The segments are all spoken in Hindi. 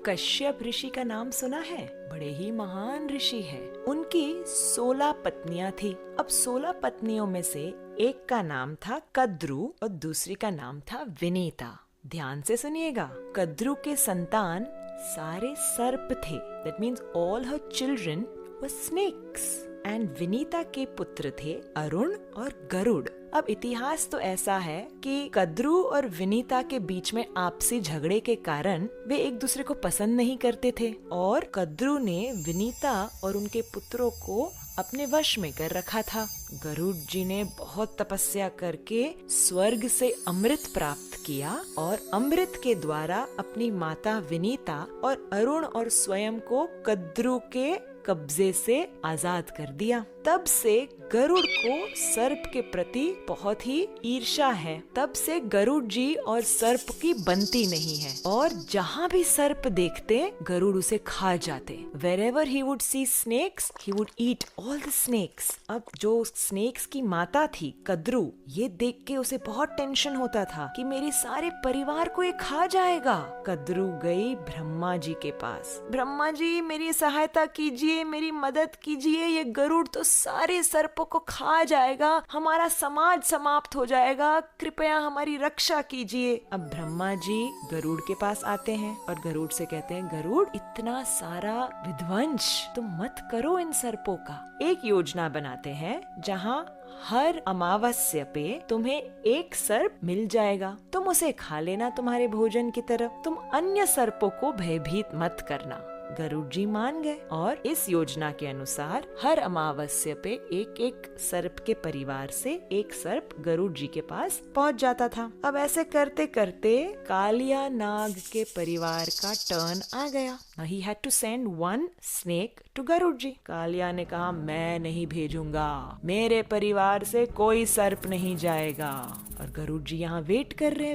कश्यप ऋषि का नाम सुना है? बड़े ही महान ऋषि है। उनकी 16 पत्नियां थी। अब 16 पत्नियों में से एक का नाम था कद्रु और दूसरी का नाम था विनीता। ध्यान से सुनिएगा। कद्रु के संतान सारे सर्प थे। That means all her children were snakes. And Vinita के पुत्र थे अरुण और गरुड़। अब इतिहास तो ऐसा है कि कद्रु और विनीता के बीच में आपसी झगड़े के कारण वे एक दूसरे को पसंद नहीं करते थे और कद्रु ने विनीता और उनके पुत्रों को अपने वश में कर रखा था। गरुड़ जी ने बहुत तपस्या करके स्वर्ग से अमृत प्राप्त किया और अमृत के द्वारा अपनी माता विनीता और अरुण और स्वयं को कद्रु के कब्जे से आजाद कर दिया। तब से गरुड़ को सर्प के प्रति बहुत ही ईर्ष्या है। तब से गरुड़ जी और सर्प की बनती नहीं है और जहाँ भी सर्प देखते गरुड़ उसे खा जाते। Wherever he would see snakes, he would eat all the snakes. अब जो स्नेक्स की माता थी कद्रु, ये देख के उसे बहुत टेंशन होता था कि मेरे सारे परिवार को ये खा जाएगा। कद्रु गई ब्रह्मा जी के पास। ब्रह्मा जी मेरी सहायता कीजिए, मेरी मदद कीजिए, ये गरुड़ तो सारे सर्पों को खा जाएगा, हमारा समाज समाप्त हो जाएगा, कृपया हमारी रक्षा कीजिए। अब ब्रह्मा जी गरुड़ के पास आते हैं और गरुड़ से कहते हैं, गरुड़ इतना सारा विध्वंस तुम मत करो इन सर्पों का। एक योजना बनाते हैं जहाँ हर अमावस्या पे तुम्हें एक सर्प मिल जाएगा, तुम उसे खा लेना तुम्हारे भोजन की तरह, तुम अन्य सर्पों को भयभीत मत करना। गरुड़ जी मान गए और इस योजना के अनुसार हर अमावस्या पे एक एक सर्प के परिवार से एक सर्प गरुड़ जी के पास पहुंच जाता था। अब ऐसे करते करते कालिया नाग के परिवार का टर्न आ गया। He had to send one snake to Garuda जी। कालिया ने कहा, मैं नहीं भेजूंगा, मेरे परिवार से कोई सर्प नहीं जाएगा। और गरुड़ जी यहाँ वेट कर रहे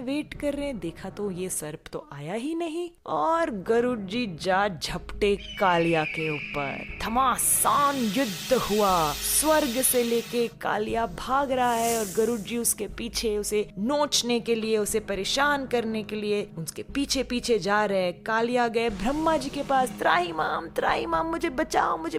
हैं, देखा तो ये सर्प तो आया ही नहीं और गरुड़ जी जा झपटे कालिया के ऊपर। घमासान युद्ध हुआ, स्वर्ग से लेके कालिया भाग रहा है और गरुड़ जी उसके पीछे, उसे नोचने के लिए, उसे परेशान करने के लिए उसके पीछे पीछे जा रहे हैं। कालिया गए ब्रह्मा जी के पास, त्राही माम मुझे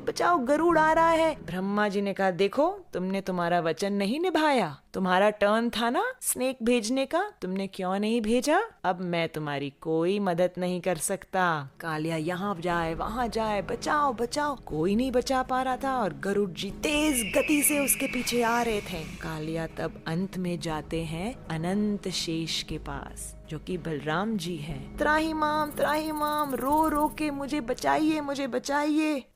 बचाओ, गरुड़ आ रहा है। ब्रह्मा जी ने कहा, देखो तुमने तुम्हारा वचन नहीं निभाया, तुम्हारा टर्न था ना स्नेक भेजने का, तुमने क्यों नहीं भेजा? अब मैं तुम्हारी कोई मदद नहीं कर सकता। कालिया यहाँ जाए वहाँ जाए, बचाओ, कोई नहीं बचा पा रहा था और गरुड़ जी तेज गति से उसके पीछे आ रहे थे। कालिया तब अंत में जाते हैं अनंत शेष के पास, जो कि बलराम जी हैं। त्राही माम रो रो के मुझे बचाइए।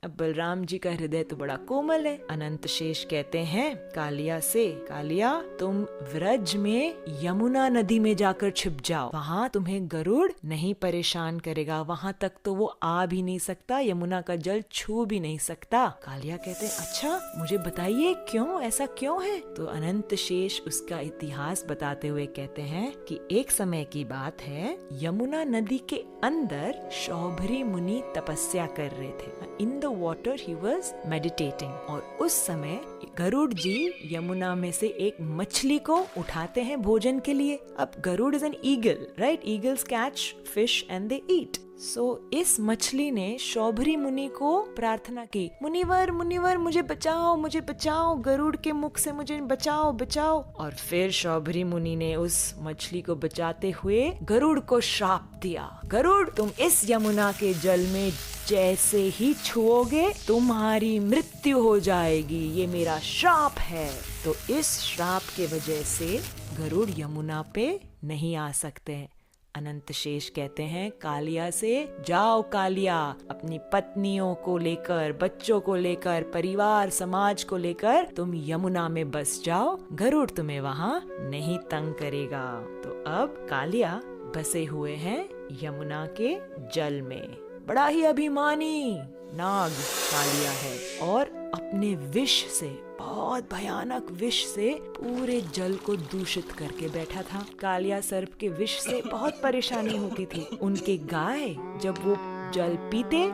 अब बलराम जी का हृदय तो बड़ा कोमल है। अनंत शेष कहते हैं कालिया से, कालिया तुम व्रज में यमुना नदी में जाकर छिप जाओ, वहाँ तुम्हें गरुड़ नहीं परेशान करेगा, वहाँ तक तो वो आ भी नहीं सकता, यमुना का जल छू भी नहीं सकता। कालिया कहते हैं, अच्छा मुझे बताइए क्यों, ऐसा क्यों है? तो अनंत शेष उसका इतिहास बताते हुए कहते हैं कि एक समय की बात है, यमुना नदी के अंदर शौभरी मुनि तपस्या कर रहे थे। In the water he was meditating और उस समय गरुड़ जी यमुना में से एक मछली को उठाते हैं भोजन के लिए। अब Garuda is an eagle, right? Eagles catch fish and they eat. So इस मछली ने शौभरी मुनि को प्रार्थना की, मुनिवर मुझे बचाओ, गरुड़ के मुख से मुझे बचाओ। और फिर शौभरी मुनि ने उस मछली को बचाते हुए गरुड़ को श्राप दिया, गरुड़ तुम इस यमुना के जल में जैसे ही छुओगे तुम्हारी मृत्यु हो जाएगी, ये मेरा श्राप है। तो इस श्राप के वजह से गरुड़ यमुना पे नहीं आ सकते हैं। अनंत शेष कहते हैं कालिया से, जाओ कालिया, अपनी पत्नियों को लेकर, बच्चों को लेकर, परिवार समाज को लेकर तुम यमुना में बस जाओ, गरुड़ तुम्हें वहाँ नहीं तंग करेगा। तो अब कालिया बसे हुए हैं यमुना के जल में। बड़ा ही अभिमानी नाग कालिया है और अपने विष से, बहुत भयानक विष से पूरे जल को दूषित करके बैठा था। कालिया सर्प के विष से बहुत परेशानी होती थी। उनके गाय जब वो जल पीते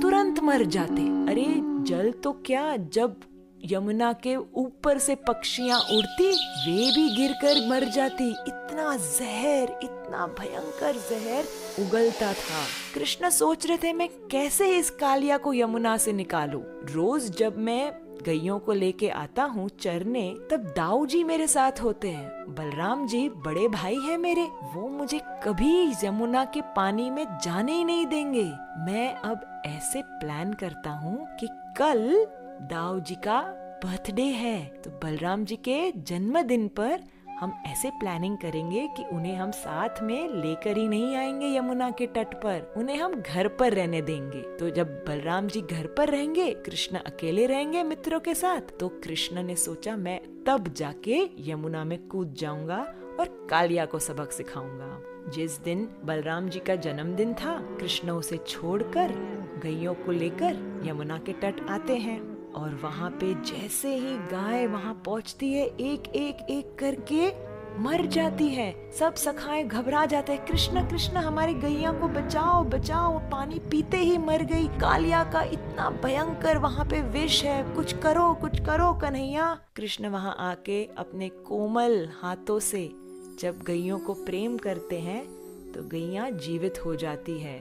तुरंत मर जाते। अरे जल तो क्या, जब यमुना के ऊपर से पक्षियां उड़ती, वे भी गिरकर मर जाती। इतना जहर, इतना भयंकर जहर उगलता था। कृष्ण सोच रहे थे मैं कैसे इस कालिया को यमुना से निकालूं। रोज जब मैं गैयों को लेके आता हूँ चरने, तब दाऊ जी मेरे साथ होते हैं। बलराम जी बड़े भाई हैं मेरे, वो मुझे कभी यमुना के पानी में जाने ही नहीं देंगे। मैं अब ऐसे प्लान करता हूँ कि कल दाऊ जी का बर्थडे है, तो बलराम जी के जन्मदिन पर हम ऐसे प्लानिंग करेंगे कि उन्हें हम साथ में लेकर ही नहीं आएंगे यमुना के तट पर, उन्हें हम घर पर रहने देंगे। तो जब बलराम जी घर पर रहेंगे, कृष्ण अकेले रहेंगे मित्रों के साथ। तो कृष्ण ने सोचा मैं तब जाके यमुना में कूद जाऊंगा और कालिया को सबक सिखाऊंगा। जिस दिन बलराम जी का जन्मदिन था, कृष्ण उसे छोड़कर गैयों को लेकर यमुना के तट आते हैं और वहाँ पे जैसे ही गाय वहाँ पहुँचती है, एक एक एक करके मर जाती है। सब सखाएं घबरा जाते हैं, कृष्ण कृष्ण हमारी गैया को बचाओ बचाओ, पानी पीते ही मर गई। कालिया का इतना भयंकर वहाँ पे विष है, कुछ करो कन्हैया। कृष्ण वहाँ आके अपने कोमल हाथों से जब गैयों को प्रेम करते हैं तो गैया जीवित हो जाती है।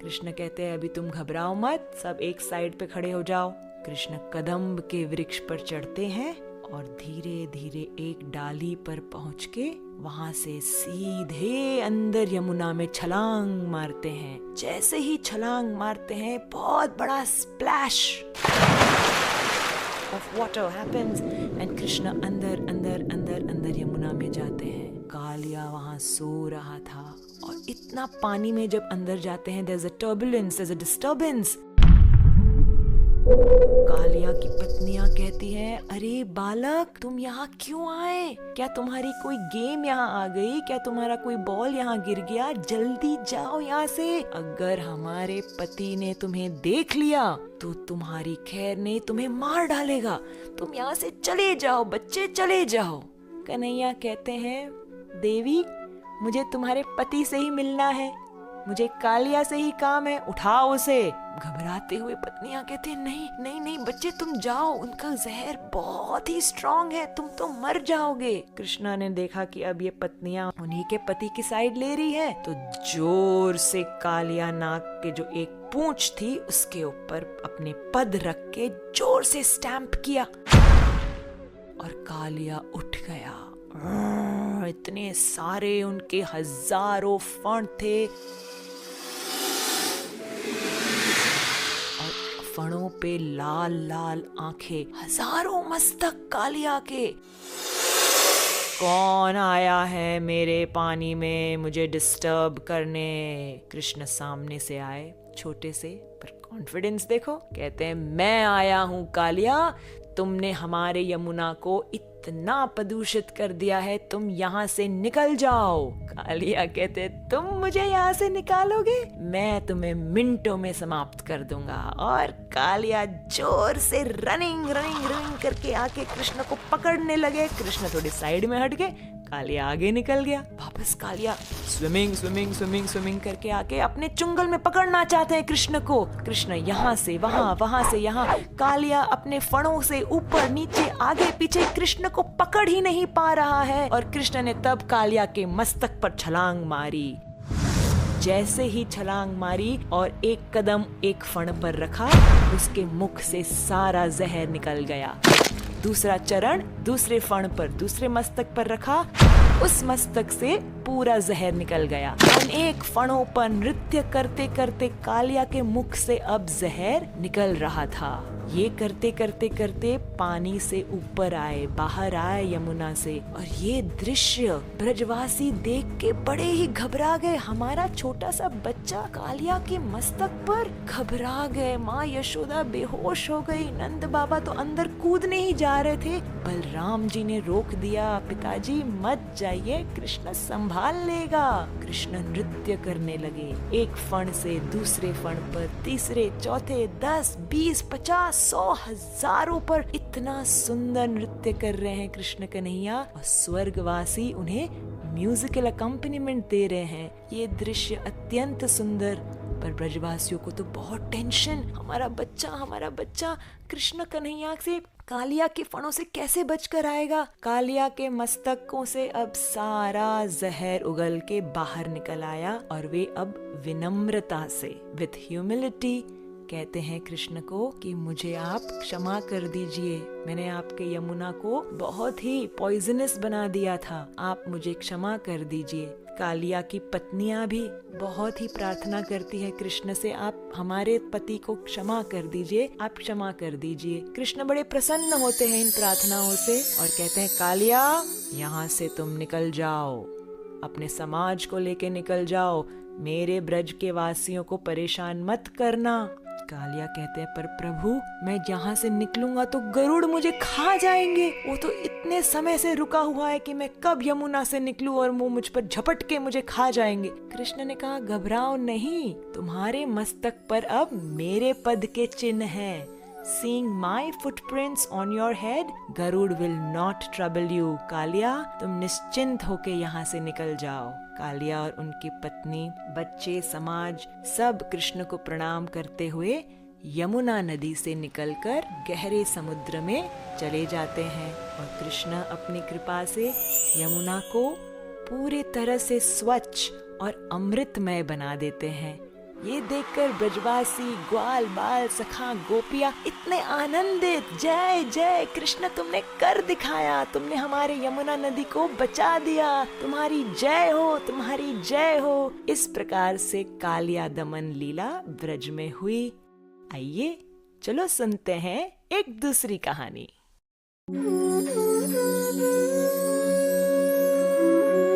कृष्ण कहते हैं अभी तुम घबराओ मत, सब एक साइड पे खड़े हो जाओ। कृष्ण कदम्ब के वृक्ष पर चढ़ते हैं और धीरे धीरे एक डाली पर पहुंच के वहां से सीधे अंदर यमुना में छलांग मारते हैं। जैसे ही छलांग मारते हैं, बहुत बड़ा splash of water happens and Krishna अंदर अंदर अंदर अंदर यमुना में जाते हैं। कालिया वहां सो रहा था और इतना पानी में जब अंदर जाते हैं, there's a turbulence, there's a disturbance। Kaliya की पत्नियां कहती हैं, अरे बालक तुम यहाँ क्यों आए? क्या तुम्हारी कोई गेम यहाँ आ गई? क्या तुम्हारा कोई बॉल यहाँ गिर गया? जल्दी जाओ यहाँ से। अगर हमारे पति ने तुम्हें देख लिया तो तुम्हारी खैर नहीं, तुम्हें मार डालेगा। तुम यहाँ से चले जाओ बच्चे, चले जाओ। कन्हैया कहते हैं, देवी मुझे तुम्हारे पति से ही मिलना है, मुझे कालिया से ही काम है, उठाओ उसे। घबराते हुए पत्नियां कहते हैं, नहीं नहीं नहीं बच्चे तुम जाओ, उनका जहर बहुत ही स्ट्रॉन्ग है, तुम तो मर जाओगे। कृष्णा ने देखा कि अब ये पत्नियां उन्हीं के पति की साइड ले रही है, तो जोर से कालिया नाग के जो एक पूंछ थी उसके ऊपर अपने पद रख के जोर से स्टैंप किया और कालिया उठ गया। इतने सारे उनके हजारों फण थे और फणों पे लाल लाल आंखें, हजारों मस्तक कालिया के। कौन आया है मेरे पानी में मुझे डिस्टर्ब करने? कृष्ण सामने से आए, छोटे से पर कॉन्फिडेंस देखो। कहते हैं, मैं आया हूँ कालिया, तुमने हमारे यमुना को इतना प्रदूषित कर दिया है, तुम यहाँ से निकल जाओ। कालिया कहते, तुम मुझे यहाँ से निकालोगे? मैं तुम्हें मिनटों में समाप्त कर दूंगा। और कालिया जोर से रनिंग रनिंग रनिंग करके आके कृष्ण को पकड़ने लगे। कृष्ण थोड़ी साइड में हट गए, कालिया आगे निकल गया। वापस Kaliya swimming swimming swimming swimming करके आके अपने चुंगल में पकड़ना चाहते हैं कृष्ण को। कृष्ण यहाँ से वहाँ, वहाँ से यहाँ। कालिया अपने फणों से ऊपर नीचे आगे पीछे कृष्ण को पकड़ ही नहीं पा रहा है। और कृष्ण ने तब कालिया के मस्तक पर छलांग मारी। जैसे ही छलांग मारी और एक कदम एक फण पर रखा, उसके मुख से सारा जहर निकल गया। दूसरा चरण दूसरे फण पर, दूसरे मस्तक पर रखा, उस मस्तक से पूरा जहर निकल गया। अनेक फणों पर नृत्य करते करते कालिया के मुख से अब जहर निकल रहा था। ये करते करते करते पानी से ऊपर आए, बाहर आए यमुना से। और ये दृश्य ब्रजवासी देख के बड़े ही घबरा गए। हमारा छोटा सा बच्चा कालिया के मस्तक पर, घबरा गए। माँ यशोदा बेहोश हो गई। नंद बाबा तो अंदर कूदने ही जा रहे थे। बलराम जी ने रोक दिया, पिताजी मत जाइए, कृष्ण संभाल लेगा। कृष्ण नृत्य करने लगे, एक फण से दूसरे फण पर, तीसरे चौथे, 10, 20, 50, 100, हजारों पर इतना सुंदर नृत्य कर रहे हैं कृष्ण कन्हैया। और स्वर्गवासी उन्हें म्यूजिकल अकम्पनीमेंट दे रहे हैं। ये दृश्य अत्यंत सुंदर पर ब्रजवासियों को तो बहुत टेंशन, हमारा बच्चा कृष्ण कन्हैया से कालिया के फणों से कैसे बचकर आएगा। कालिया के मस्तकों से अब सारा जहर उगल के बाहर निकल आया और वे अब विनम्रता से विथ ह्यूमिलिटी कहते हैं कृष्ण को कि मुझे आप क्षमा कर दीजिए, मैंने आपके यमुना को बहुत ही पॉइजनस बना दिया था, आप मुझे क्षमा कर दीजिए। कालिया की पत्नियां भी बहुत ही प्रार्थना करती है कृष्ण से, आप हमारे पति को क्षमा कर दीजिए, आप क्षमा कर दीजिए। कृष्ण बड़े प्रसन्न होते हैं इन प्रार्थनाओं से और कहते हैं कालिया यहाँ से तुम निकल जाओ, अपने समाज को लेके निकल जाओ, मेरे ब्रज के वासियों को परेशान मत करना। कालिया कहते हैं पर प्रभु मैं यहाँ से निकलूंगा तो गरुड़ मुझे खा जाएंगे, वो तो इतने समय से रुका हुआ है कि मैं कब यमुना से निकलूं और वो मुझ पर झपट के मुझे खा जाएंगे। कृष्ण ने कहा घबराओ नहीं, तुम्हारे मस्तक पर अब मेरे पद के चिन्ह हैं। Seeing my footprints on your head, Garuda will not trouble you। Kaliya तुम निश्चिंत होके यहाँ से निकल जाओ। कालिया और उनकी पत्नी, बच्चे, समाज सब कृष्ण को प्रणाम करते हुए यमुना नदी से निकलकर गहरे समुद्र में चले जाते हैं और कृष्ण अपनी कृपा से यमुना को पूरी तरह से स्वच्छ और अमृतमय बना देते हैं। ये देखकर ब्रजवासी, ग्वाल बाल, सखा, गोपियां इतने आनंदित, जय जय कृष्ण तुमने कर दिखाया, तुमने हमारे यमुना नदी को बचा दिया, तुम्हारी जय हो, तुम्हारी जय हो। इस प्रकार से कालिया दमन लीला ब्रज में हुई। आइए चलो सुनते हैं एक दूसरी कहानी।